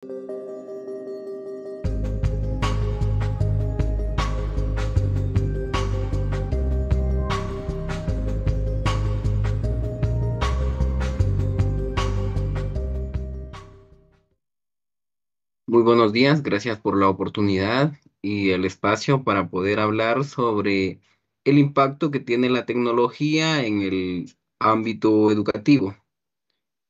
Muy buenos días, gracias por la oportunidad y el espacio para poder hablar sobre el impacto que tiene la tecnología en el ámbito educativo.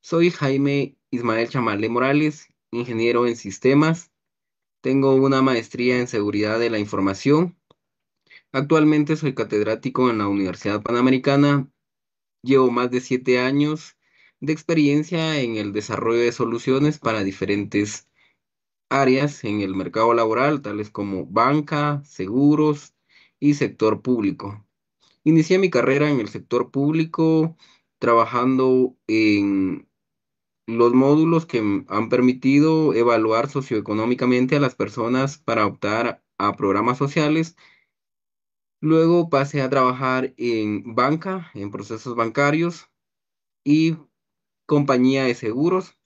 Soy Jaime Ismael Chamale Morales, ingeniero en sistemas. Tengo una maestría en seguridad de la información. Actualmente soy catedrático en la Universidad Panamericana. Llevo más de 7 años de experiencia en el desarrollo de soluciones para diferentes áreas en el mercado laboral, tales como banca, seguros y sector público. Inicié mi carrera en el sector público trabajando en los módulos que han permitido evaluar socioeconómicamente a las personas para optar a programas sociales. Luego pasé a trabajar en banca, en procesos bancarios y compañía de seguros,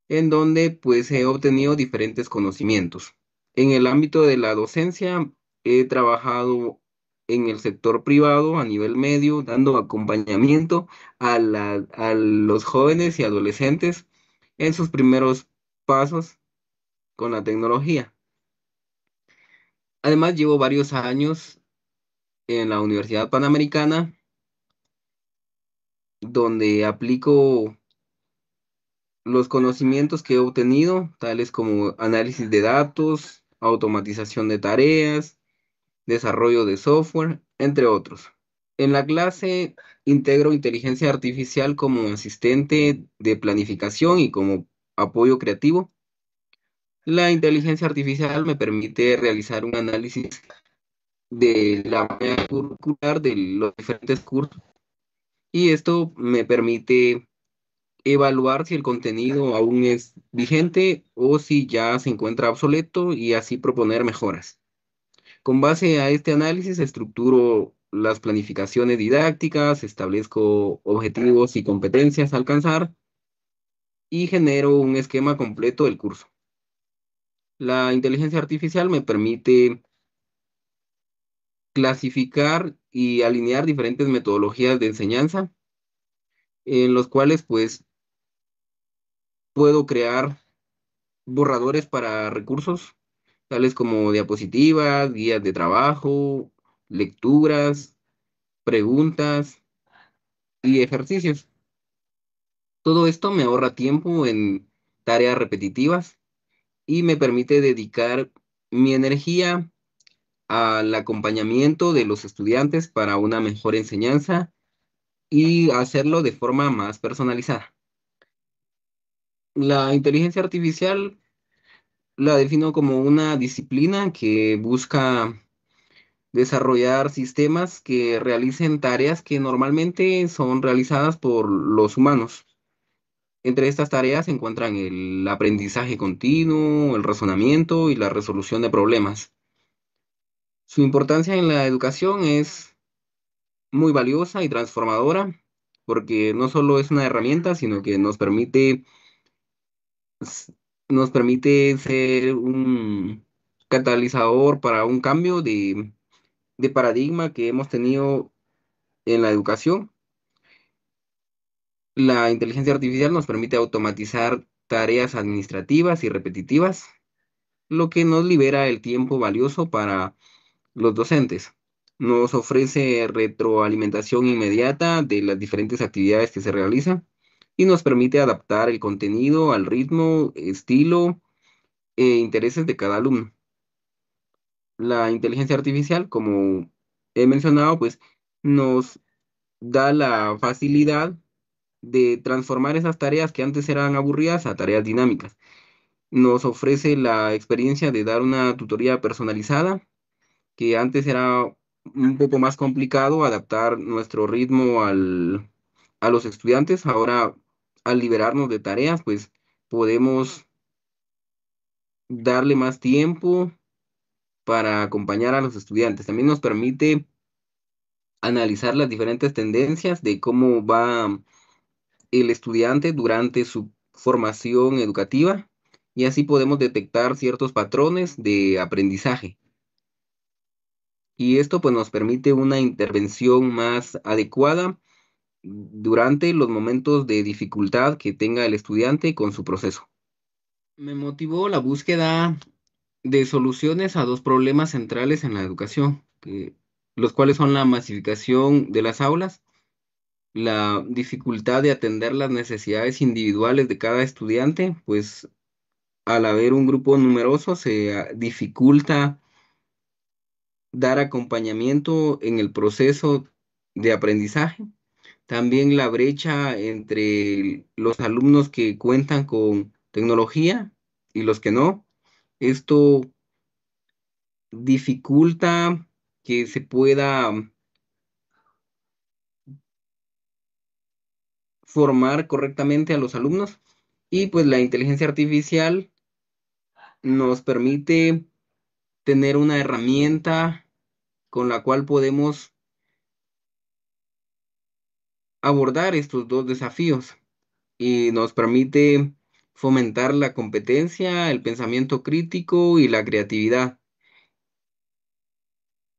en donde pues he obtenido diferentes conocimientos. En el ámbito de la docencia, he trabajado en el sector privado a nivel medio, dando acompañamiento a los jóvenes y adolescentes en sus primeros pasos con la tecnología. Además, llevo varios años en la Universidad Panamericana, donde aplico los conocimientos que he obtenido, tales como análisis de datos, automatización de tareas, desarrollo de software, entre otros. En la clase integro inteligencia artificial como asistente de planificación y como apoyo creativo. La inteligencia artificial me permite realizar un análisis de la malla curricular de los diferentes cursos y esto me permite evaluar si el contenido aún es vigente o si ya se encuentra obsoleto y así proponer mejoras. Con base a este análisis, estructuro las planificaciones didácticas, establezco objetivos y competencias a alcanzar y genero un esquema completo del curso. La inteligencia artificial me permite clasificar y alinear diferentes metodologías de enseñanza, en los cuales pues puedo crear borradores para recursos, tales como diapositivas, guías de trabajo, lecturas, preguntas y ejercicios. Todo esto me ahorra tiempo en tareas repetitivas y me permite dedicar mi energía al acompañamiento de los estudiantes para una mejor enseñanza y hacerlo de forma más personalizada. La inteligencia artificial la defino como una disciplina que busca desarrollar sistemas que realicen tareas que normalmente son realizadas por los humanos. Entre estas tareas se encuentran el aprendizaje continuo, el razonamiento y la resolución de problemas. Su importancia en la educación es muy valiosa y transformadora porque no solo es una herramienta, sino que s- nos permite ser un catalizador para un cambio de paradigma que hemos tenido en la educación. La inteligencia artificial nos permite automatizar tareas administrativas y repetitivas, lo que nos libera el tiempo valioso para los docentes. Nos ofrece retroalimentación inmediata de las diferentes actividades que se realizan y nos permite adaptar el contenido al ritmo, estilo e intereses de cada alumno. La inteligencia artificial, como he mencionado, pues nos da la facilidad de transformar esas tareas que antes eran aburridas a tareas dinámicas. Nos ofrece la experiencia de dar una tutoría personalizada, que antes era un poco más complicado adaptar nuestro ritmo a los estudiantes. Ahora, al liberarnos de tareas, pues podemos darle más tiempo para acompañar a los estudiantes. También nos permite analizar las diferentes tendencias de cómo va el estudiante durante su formación educativa y así podemos detectar ciertos patrones de aprendizaje. Y esto pues nos permite una intervención más adecuada durante los momentos de dificultad que tenga el estudiante con su proceso. Me motivó la búsqueda de soluciones a dos problemas centrales en la educación, los cuales son la masificación de las aulas, la dificultad de atender las necesidades individuales de cada estudiante, pues al haber un grupo numeroso se dificulta dar acompañamiento en el proceso de aprendizaje. También la brecha entre los alumnos que cuentan con tecnología y los que no. Esto dificulta que se pueda formar correctamente a los alumnos y pues la inteligencia artificial nos permite tener una herramienta con la cual podemos abordar estos dos desafíos y nos permite fomentar la competencia, el pensamiento crítico y la creatividad,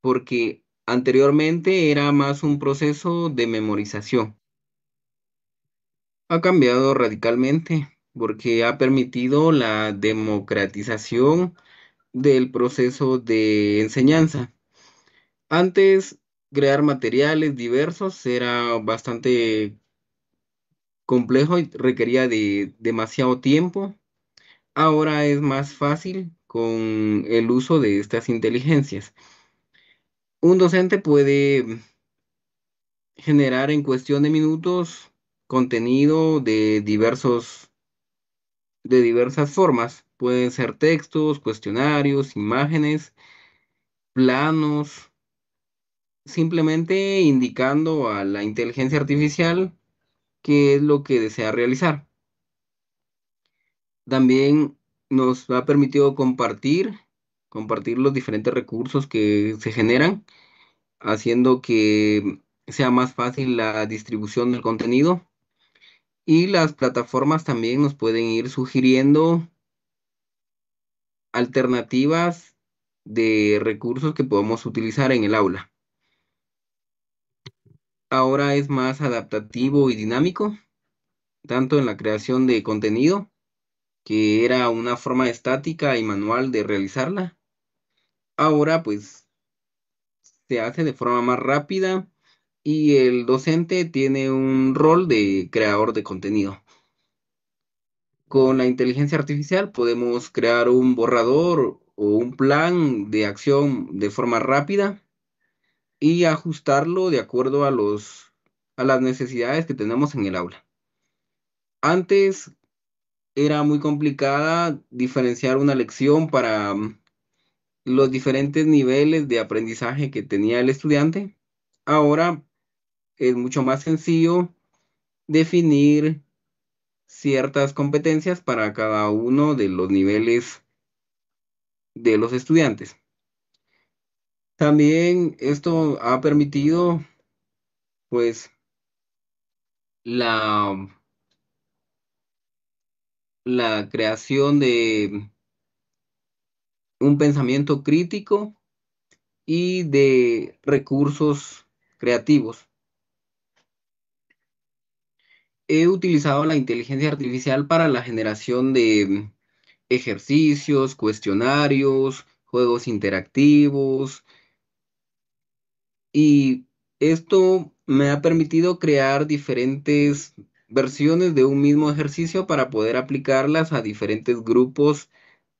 porque anteriormente era más un proceso de memorización. Ha cambiado radicalmente porque ha permitido la democratización del proceso de enseñanza. Antes, crear materiales diversos era bastante complejo y requería de demasiado tiempo. Ahora es más fácil con el uso de estas inteligencias. Un docente puede generar en cuestión de minutos contenido de diversas formas. Pueden ser textos, cuestionarios, imágenes, planos, simplemente indicando a la inteligencia artificial qué es lo que desea realizar. También nos ha permitido compartir los diferentes recursos que se generan, haciendo que sea más fácil la distribución del contenido. Y las plataformas también nos pueden ir sugiriendo alternativas de recursos que podemos utilizar en el aula. Ahora es más adaptativo y dinámico, tanto en la creación de contenido, que era una forma estática y manual de realizarla. Ahora pues se hace de forma más rápida y el docente tiene un rol de creador de contenido. Con la inteligencia artificial podemos crear un borrador o un plan de acción de forma rápida y ajustarlo de acuerdo a a las necesidades que tenemos en el aula. Antes era muy complicada diferenciar una lección para los diferentes niveles de aprendizaje que tenía el estudiante. Ahora es mucho más sencillo definir ciertas competencias para cada uno de los niveles de los estudiantes. También esto ha permitido, pues, la, la creación de un pensamiento crítico y de recursos creativos. He utilizado la inteligencia artificial para la generación de ejercicios, cuestionarios, juegos interactivos y esto me ha permitido crear diferentes versiones de un mismo ejercicio para poder aplicarlas a diferentes grupos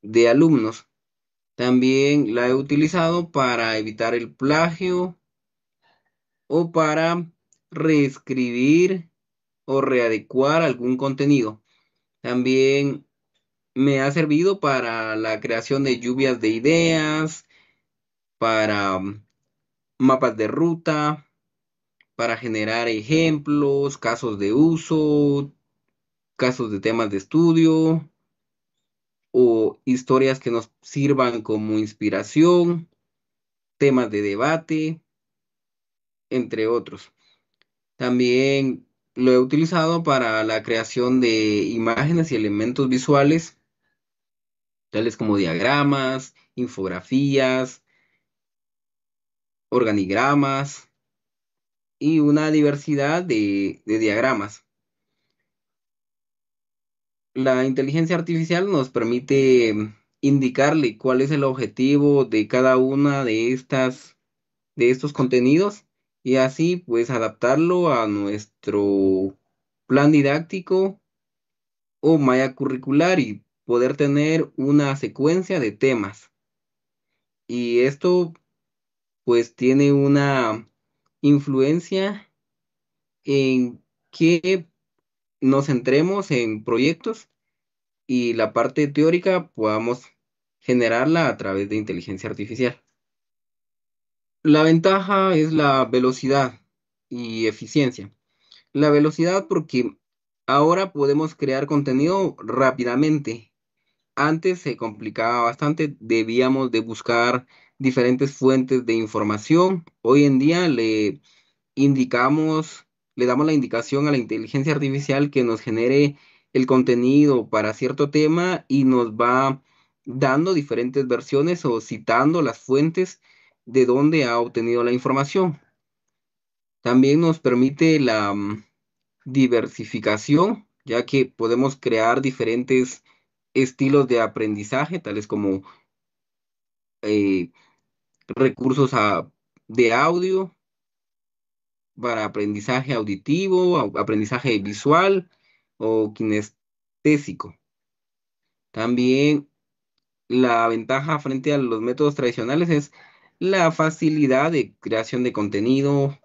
de alumnos. También la he utilizado para evitar el plagio o para reescribir o readecuar algún contenido. También me ha servido para la creación de lluvias de ideas, para mapas de ruta, para generar ejemplos, casos de uso, casos de temas de estudio o historias que nos sirvan como inspiración, temas de debate, entre otros. También lo he utilizado para la creación de imágenes y elementos visuales tales como diagramas, infografías, organigramas y una diversidad de diagramas. La inteligencia artificial nos permite indicarle cuál es el objetivo de cada una de estos contenidos y así pues adaptarlo a nuestro plan didáctico o malla curricular y poder tener una secuencia de temas. Y esto pues tiene una influencia en que nos centremos en proyectos y la parte teórica podamos generarla a través de inteligencia artificial. La ventaja es la velocidad y eficiencia. La velocidad porque ahora podemos crear contenido rápidamente. Antes se complicaba bastante, debíamos de buscar diferentes fuentes de información. Hoy en día indicamos, le damos la indicación a la inteligencia artificial que nos genere el contenido para cierto tema y nos va dando diferentes versiones o citando las fuentes de donde ha obtenido la información. También nos permite la diversificación, ya que podemos crear diferentes estilos de aprendizaje, tales como eh, recursos de audio para aprendizaje auditivo, aprendizaje visual o kinestésico. También la ventaja frente a los métodos tradicionales es la facilidad de creación de contenido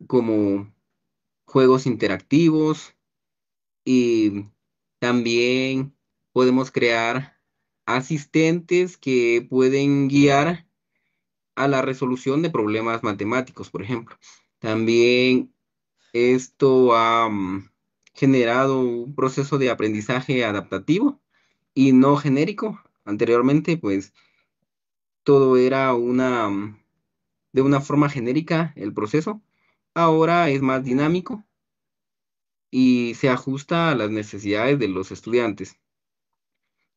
como juegos interactivos y también podemos crear asistentes que pueden guiar a la resolución de problemas matemáticos, por ejemplo. También esto ha generado un proceso de aprendizaje adaptativo y no genérico. Anteriormente, pues todo era de una forma genérica el proceso. Ahora es más dinámico y se ajusta a las necesidades de los estudiantes.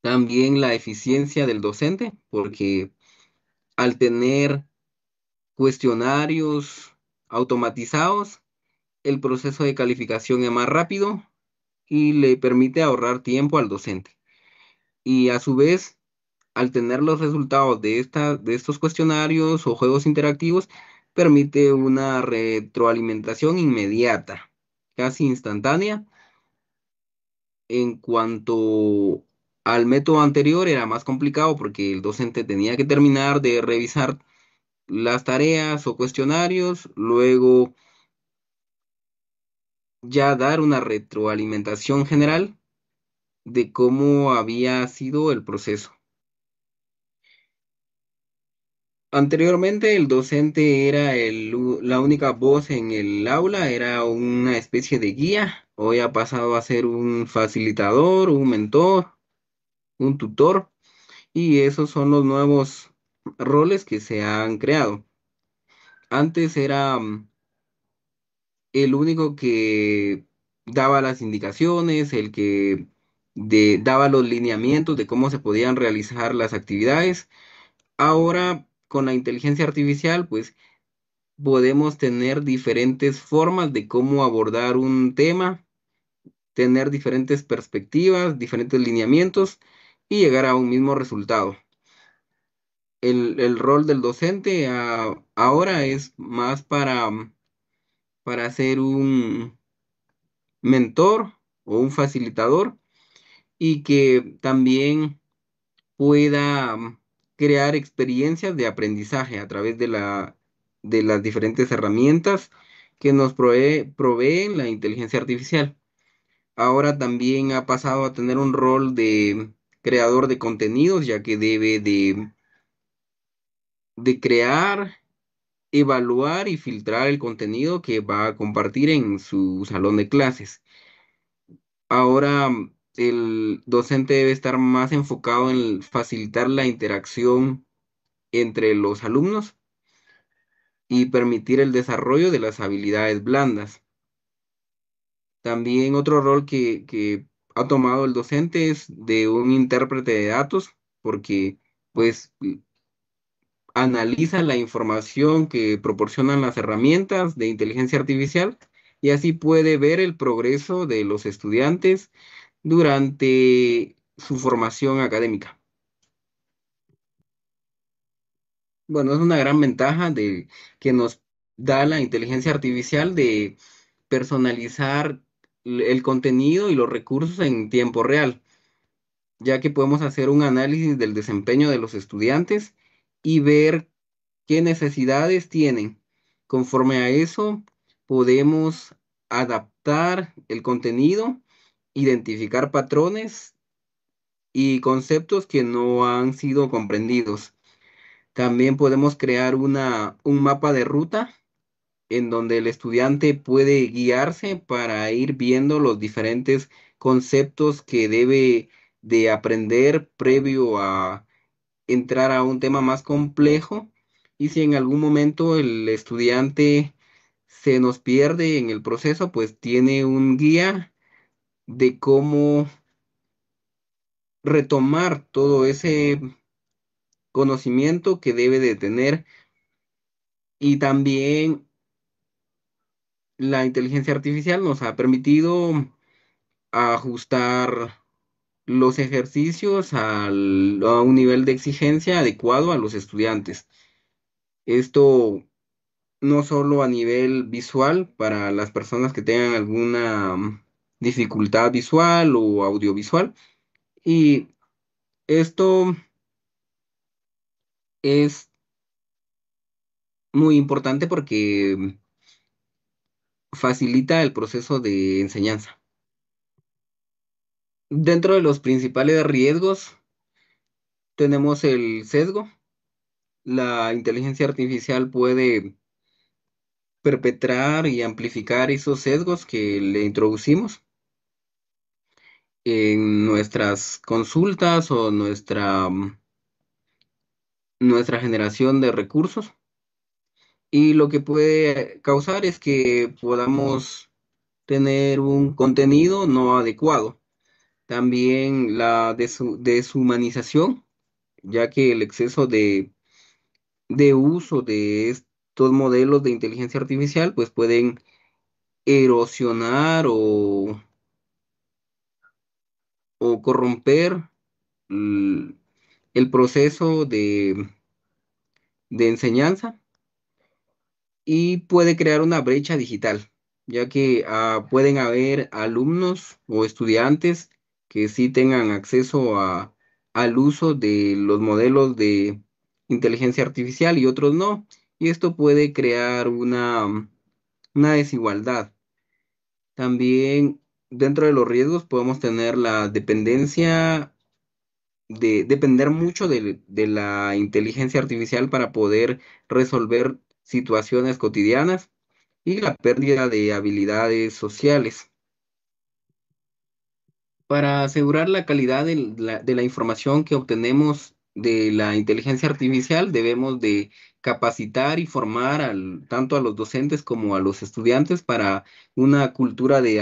También la eficiencia del docente, porque al tener cuestionarios automatizados, el proceso de calificación es más rápido y le permite ahorrar tiempo al docente. Y a su vez, al tener los resultados de estos cuestionarios o juegos interactivos, permite una retroalimentación inmediata, casi instantánea. En cuanto al método anterior, era más complicado porque el docente tenía que terminar de revisar las tareas o cuestionarios, luego ya dar una retroalimentación general de cómo había sido el proceso. Anteriormente el docente era la única voz en el aula, era una especie de guía. Hoy ha pasado a ser un facilitador, un mentor, un tutor, y esos son los nuevos roles que se han creado. Antes era el único que daba las indicaciones, el que daba los lineamientos de cómo se podían realizar las actividades. Ahora, con la inteligencia artificial, pues podemos tener diferentes formas de cómo abordar un tema, tener diferentes perspectivas, diferentes lineamientos y llegar a un mismo resultado. El rol del docente ahora es más para ser un mentor o un facilitador y que también pueda crear experiencias de aprendizaje a través de las diferentes herramientas que nos proveen la inteligencia artificial. Ahora también ha pasado a tener un rol de creador de contenidos, ya que debe de crear, evaluar y filtrar el contenido que va a compartir en su salón de clases. Ahora el docente debe estar más enfocado en facilitar la interacción entre los alumnos y permitir el desarrollo de las habilidades blandas. También otro rol que ha tomado el docente es de un intérprete de datos, porque pues analiza la información que proporcionan las herramientas de inteligencia artificial y así puede ver el progreso de los estudiantes durante su formación académica. Bueno, es una gran ventaja de que nos da la inteligencia artificial de personalizar el contenido y los recursos en tiempo real, ya que podemos hacer un análisis del desempeño de los estudiantes y ver qué necesidades tienen. Conforme a eso, podemos adaptar el contenido, identificar patrones y conceptos que no han sido comprendidos. También podemos crear un mapa de ruta en donde el estudiante puede guiarse para ir viendo los diferentes conceptos que debe de aprender previo a entrar a un tema más complejo. Y si en algún momento el estudiante se nos pierde en el proceso, pues tiene un guía de cómo retomar todo ese conocimiento que debe de tener. Y también la inteligencia artificial nos ha permitido ajustar los ejercicios a un nivel de exigencia adecuado a los estudiantes. Esto no solo a nivel visual para las personas que tengan alguna dificultad visual o audiovisual. Y esto es muy importante porque facilita el proceso de enseñanza. Dentro de los principales riesgos tenemos el sesgo. La inteligencia artificial puede perpetrar y amplificar esos sesgos que le introducimos en nuestras consultas o nuestra generación de recursos. Y lo que puede causar es que podamos tener un contenido no adecuado. También la deshumanización, ya que el exceso de uso de estos modelos de inteligencia artificial pues pueden erosionar o corromper l- el proceso de enseñanza y puede crear una brecha digital, ya que pueden haber alumnos o estudiantes que sí tengan acceso al uso de los modelos de inteligencia artificial y otros no, y esto puede crear una desigualdad. También dentro de los riesgos podemos tener la dependencia de depender mucho de la inteligencia artificial para poder resolver situaciones cotidianas y la pérdida de habilidades sociales. Para asegurar la calidad de la información que obtenemos de la inteligencia artificial, debemos de capacitar y formar tanto a los docentes como a los estudiantes para una cultura de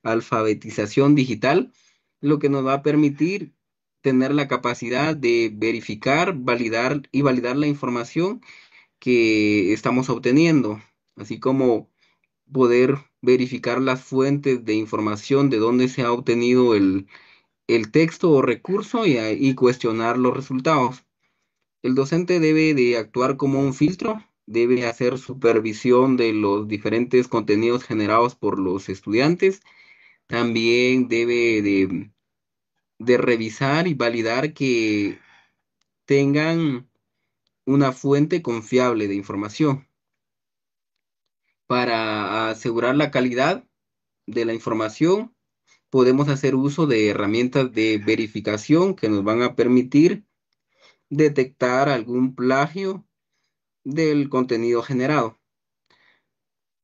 alfabetización digital, lo que nos va a permitir tener la capacidad de verificar, validar y validar la información que estamos obteniendo, así como poder verificar las fuentes de información de dónde se ha obtenido el texto o recurso y cuestionar los resultados. El docente debe de actuar como un filtro, debe hacer supervisión de los diferentes contenidos generados por los estudiantes, también debe de revisar y validar que tengan una fuente confiable de información. Para asegurar la calidad de la información, podemos hacer uso de herramientas de verificación que nos van a permitir detectar algún plagio del contenido generado.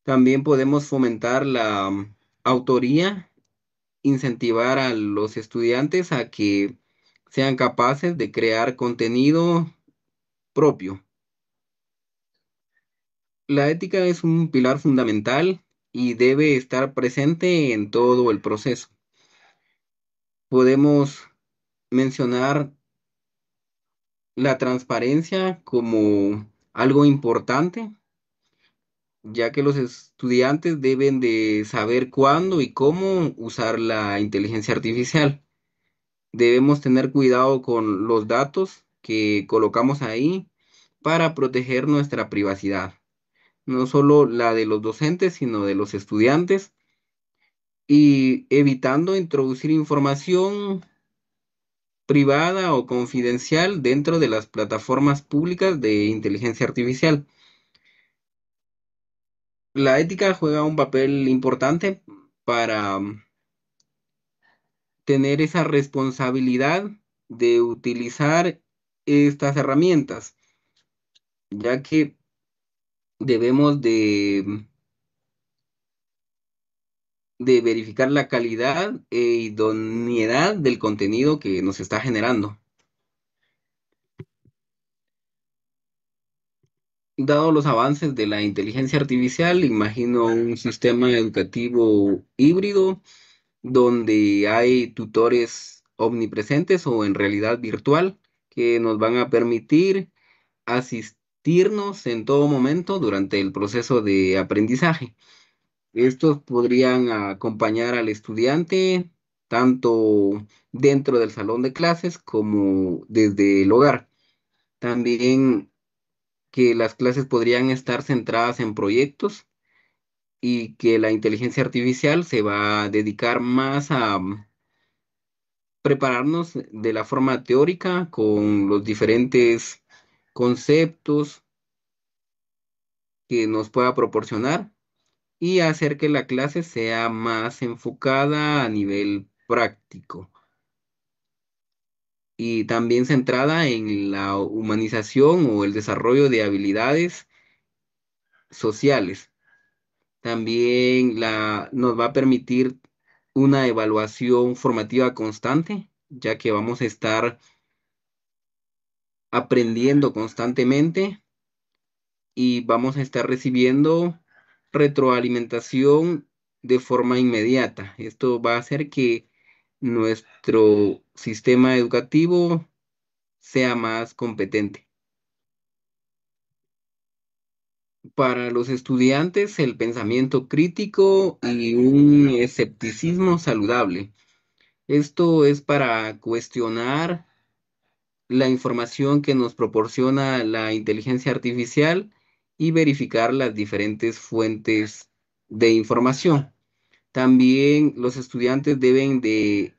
También podemos fomentar la autoría, incentivar a los estudiantes a que sean capaces de crear contenido propio. La ética es un pilar fundamental y debe estar presente en todo el proceso. Podemos mencionar la transparencia como algo importante, ya que los estudiantes deben de saber cuándo y cómo usar la inteligencia artificial. Debemos tener cuidado con los datos que colocamos ahí para proteger nuestra privacidad, no solo la de los docentes, sino de los estudiantes, y evitando introducir información privada o confidencial dentro de las plataformas públicas de inteligencia artificial. La ética juega un papel importante para tener esa responsabilidad de utilizar estas herramientas, ya que debemos de verificar la calidad e idoneidad del contenido que nos está generando. Dado los avances de la inteligencia artificial, imagino un sistema educativo híbrido donde hay tutores omnipresentes o en realidad virtual que nos van a permitir asistirnos en todo momento durante el proceso de aprendizaje. Estos podrían acompañar al estudiante tanto dentro del salón de clases como desde el hogar. También que las clases podrían estar centradas en proyectos y que la inteligencia artificial se va a dedicar más a prepararnos de la forma teórica con los diferentes conceptos que nos pueda proporcionar y hacer que la clase sea más enfocada a nivel práctico y también centrada en la humanización o el desarrollo de habilidades sociales. También nos va a permitir una evaluación formativa constante, ya que vamos a estar aprendiendo constantemente y vamos a estar recibiendo retroalimentación de forma inmediata. Esto va a hacer que nuestro sistema educativo sea más competente. Para los estudiantes, el pensamiento crítico y un escepticismo saludable. Esto es para cuestionar la información que nos proporciona la inteligencia artificial y verificar las diferentes fuentes de información. También los estudiantes deben de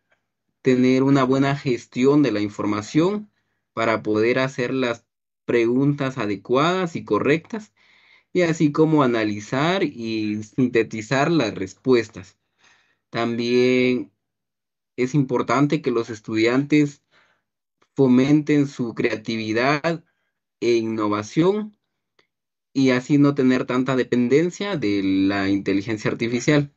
tener una buena gestión de la información para poder hacer las preguntas adecuadas y correctas y así como analizar y sintetizar las respuestas. También es importante que los estudiantes fomenten su creatividad e innovación y así no tener tanta dependencia de la inteligencia artificial.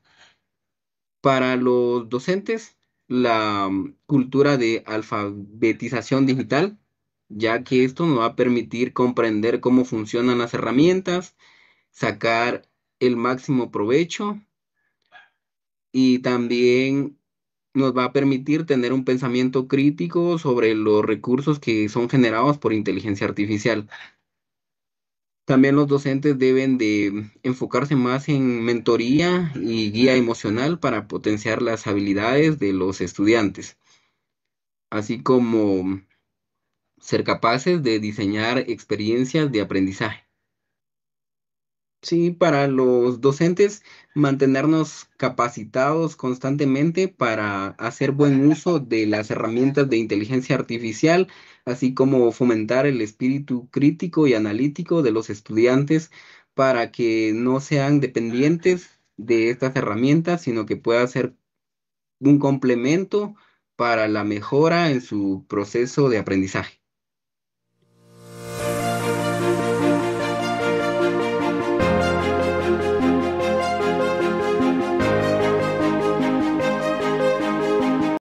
Para los docentes, la cultura de alfabetización digital, ya que esto nos va a permitir comprender cómo funcionan las herramientas, sacar el máximo provecho y también nos va a permitir tener un pensamiento crítico sobre los recursos que son generados por inteligencia artificial. También los docentes deben de enfocarse más en mentoría y guía emocional para potenciar las habilidades de los estudiantes, así como ser capaces de diseñar experiencias de aprendizaje. Sí, para los docentes, mantenernos capacitados constantemente para hacer buen uso de las herramientas de inteligencia artificial, así como fomentar el espíritu crítico y analítico de los estudiantes para que no sean dependientes de estas herramientas, sino que pueda ser un complemento para la mejora en su proceso de aprendizaje.